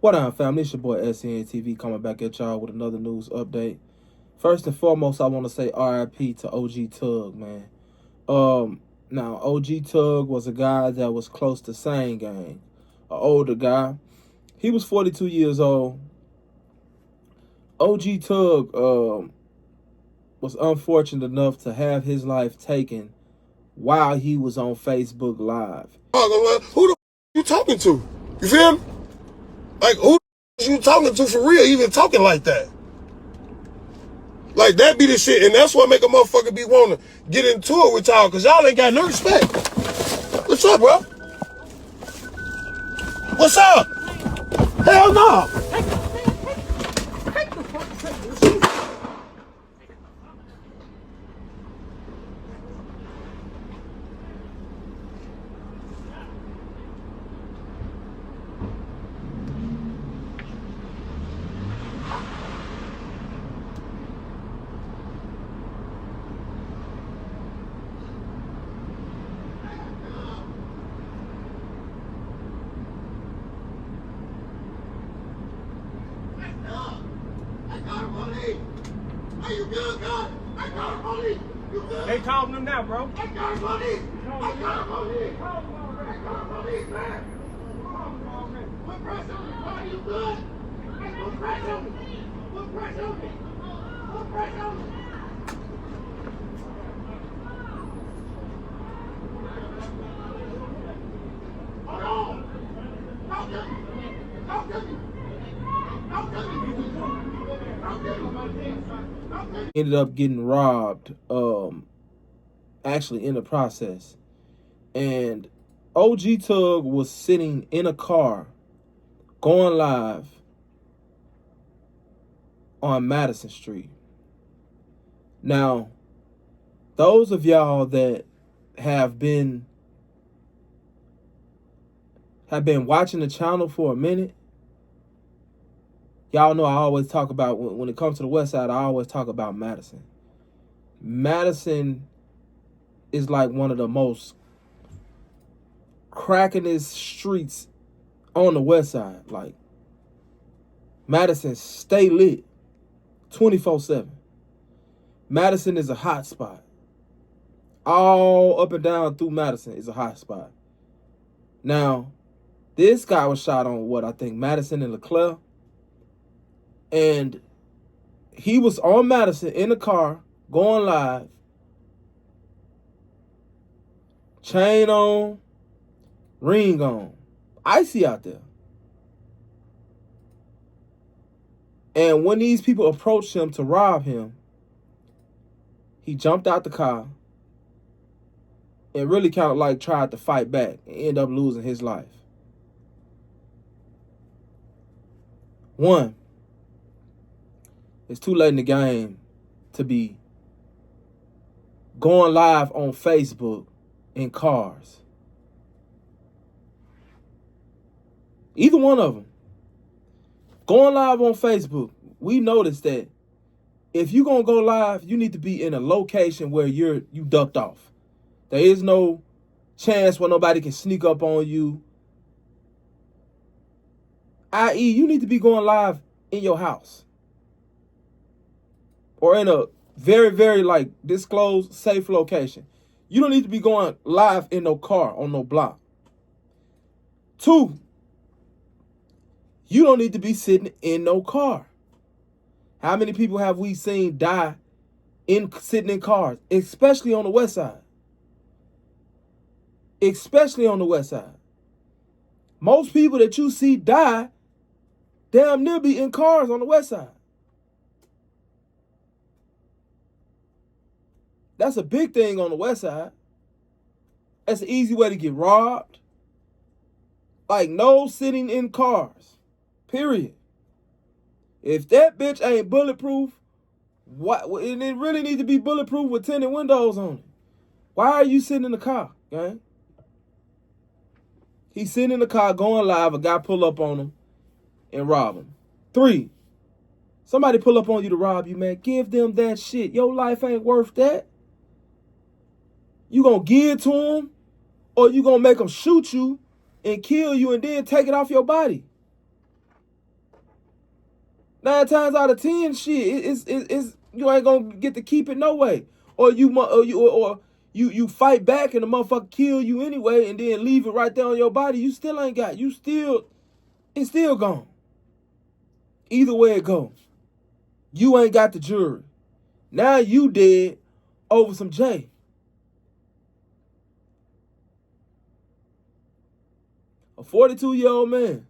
What up, family? It's your boy SCN coming back at y'all with another news update. First and foremost, I want to say RIP to OG Tug, man. Now, OG Tug was a guy that was close to Sane Gang, an older guy. He was 42 years old. OG Tug was unfortunate enough to have his life taken while he was on Facebook Live. Who the you talking to? You feel me? Like, who you talking to for real, even talking like that? Like, that be the shit, and that's what make a motherfucker be wanting to get into it with y'all, because y'all ain't got no respect. What's up, bro? What's up? Hell no. Are you good, God? I got money. You good? They calling him now, bro. I got money. I got money. I got money, man. What press on me? Are you good? What press on me? What press on me? What press on me? Hold on. Don't get me. Don't get me. Don't get me. Don't get me. Ended up getting robbed, actually in the process. And OG Tug was sitting in a car going live on Madison Street. Now, those of y'all that have been watching the channel for a minute, y'all know I always talk about, when it comes to the West Side, I always talk about Madison. Madison is like one of the most crackingest streets on the West Side. Like, Madison stay lit 24/7. Madison is a hot spot. All up and down through Madison is a hot spot. Now, this guy was shot on, I think Madison and LeClaire. And he was on Madison in the car, going live, chain on, ring on, icy out there. And when these people approached him to rob him, he jumped out the car and really kind of like tried to fight back and end up losing his life. One, it's too late in the game to be going live on Facebook in cars. Either one of them. Going live on Facebook, we noticed that if you're going to go live, you need to be in a location where you ducked off. There is no chance where nobody can sneak up on you. I.e., you need to be going live in your house. Or in a very, very, like, disclosed, safe location. You don't need to be going live in no car, on no block. Two, you don't need to be sitting in no car. How many people have we seen die sitting in cars, especially on the West Side? Especially on the West Side. Most people that you see die damn near be in cars on the West Side. That's a big thing on the West Side. That's an easy way to get robbed. Like, no sitting in cars. Period. If that bitch ain't bulletproof, and it really needs to be bulletproof with tinted windows on it. Why are you sitting in the car, gang? He's sitting in the car going live, a guy pull up on him and rob him. Three, somebody pull up on you to rob you, man. Give them that shit. Your life ain't worth that. You gonna give it to them, or you gonna make them shoot you and kill you and then take it off your body. 9 times out of 10, shit, it's you ain't gonna get to keep it no way. Or you fight back and the motherfucker kill you anyway, and then leave it right there on your body. You still ain't got. It's still gone. Either way it go, you ain't got the jury. Now you dead over some J. A 42-year-old man.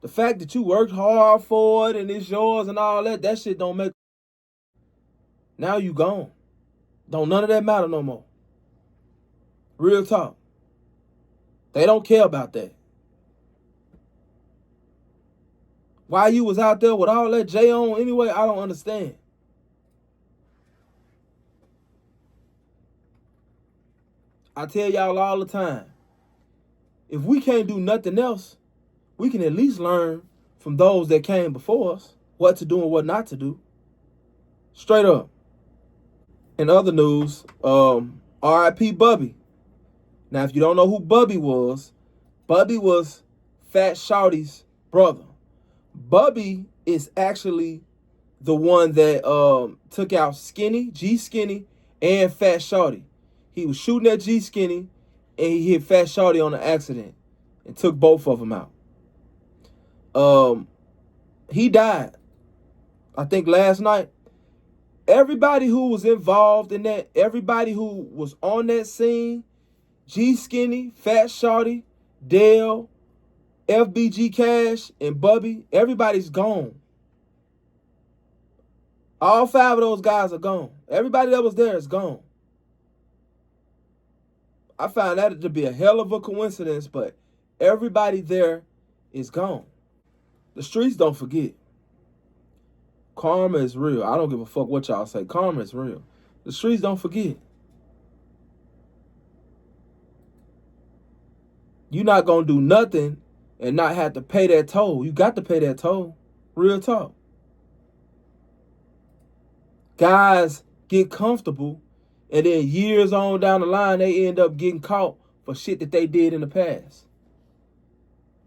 The fact that you worked hard for it and it's yours and all that shit don't make. Now you gone. Don't none of that matter no more. Real talk. They don't care about that. Why you was out there with all that J on anyway, I don't understand. I tell y'all all the time, if we can't do nothing else, we can at least learn from those that came before us what to do and what not to do. Straight up. In other news, R.I.P. Bubby. Now, if you don't know who Bubby was Fat Shawty's brother. Bubby is actually the one that took out G Skinny, and Fat Shawty. He was shooting at G Skinny, and he hit Fat Shawty on an accident and took both of them out. He died, I think, last night. Everybody who was involved in that, everybody who was on that scene, G Skinny, Fat Shawty, Dale, FBG Cash, and Bubby, everybody's gone. All 5 of those guys are gone. Everybody that was there is gone. I found that to be a hell of a coincidence, but everybody there is gone. The streets don't forget. Karma is real. I don't give a fuck what y'all say. Karma is real. The streets don't forget. You're not going to do nothing and not have to pay that toll. You got to pay that toll. Real talk. Guys get comfortable, and then years on down the line, they end up getting caught for shit that they did in the past.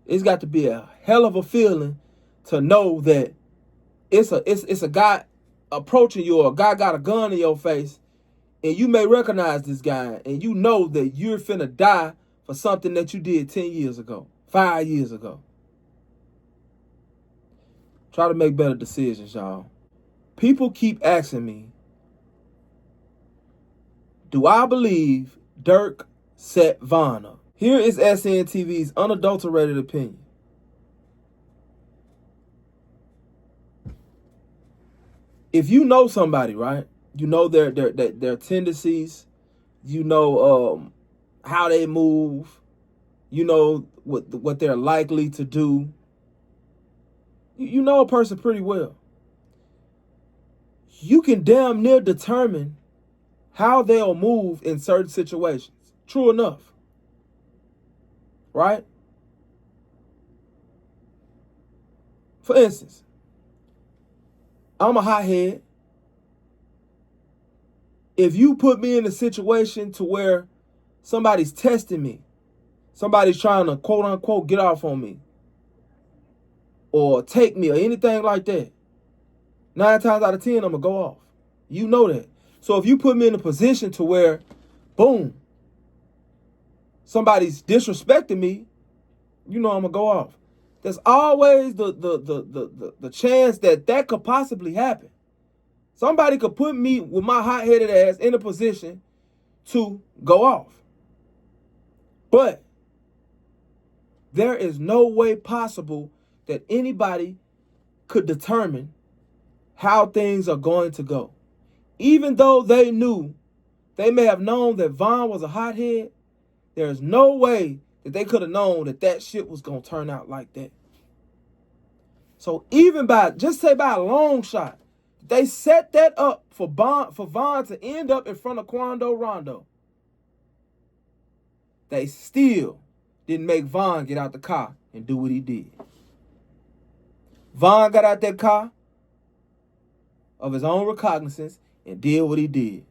It's got to be a hell of a feeling to know that it's a guy approaching you, or a guy got a gun in your face, and you may recognize this guy, and you know that you're finna die for something that you did 10 years ago, 5 years ago. Try to make better decisions, y'all. People keep asking me, do I believe Durk set Von up? Here is SNTV's unadulterated opinion. If you know somebody, right? You know their tendencies. You know how they move. You know what they're likely to do. You know a person pretty well. You can damn near determine how they'll move in certain situations. True enough. Right? For instance, I'm a hothead. If you put me in a situation to where somebody's testing me, somebody's trying to quote unquote get off on me, or take me, or anything like that, 9 times out of 10, I'm going to go off. You know that. So if you put me in a position to where, boom, somebody's disrespecting me, you know I'm going to go off. There's always the chance that could possibly happen. Somebody could put me with my hot-headed ass in a position to go off. But there is no way possible that anybody could determine how things are going to go. Even though they may have known that Von was a hothead, there's no way that they could have known that shit was going to turn out like that. So even just say by a long shot, they set that up for Von to end up in front of Quando Rondo. They still didn't make Von get out the car and do what he did. Von got out that car of his own recognizance and did what he did,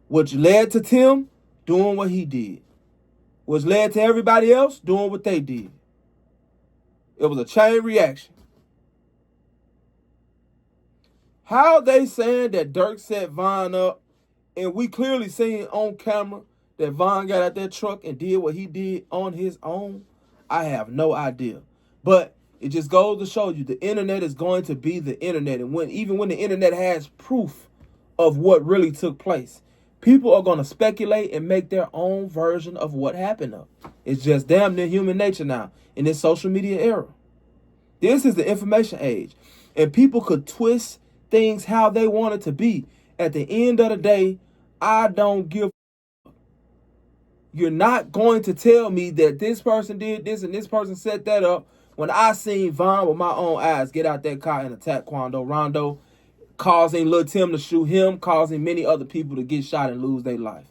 which led to Tim doing what he did, which led to everybody else doing what they did. It was a chain reaction. How they saying that Durk set Von up, and we clearly seen on camera that Von got out that truck and did what he did on his own, I have no idea. But it just goes to show you the internet is going to be the internet. And even when the internet has proof of what really took place, people are going to speculate and make their own version of what happened. It's just damn near human nature now in this social media era. This is the information age. And people could twist things how they want it to be. At the end of the day, I don't give a fuck. You're not going to tell me that this person did this and this person set that up when I seen Von with my own eyes get out that car and attack Quando Rondo, causing Lil Tim to shoot him, causing many other people to get shot and lose their life.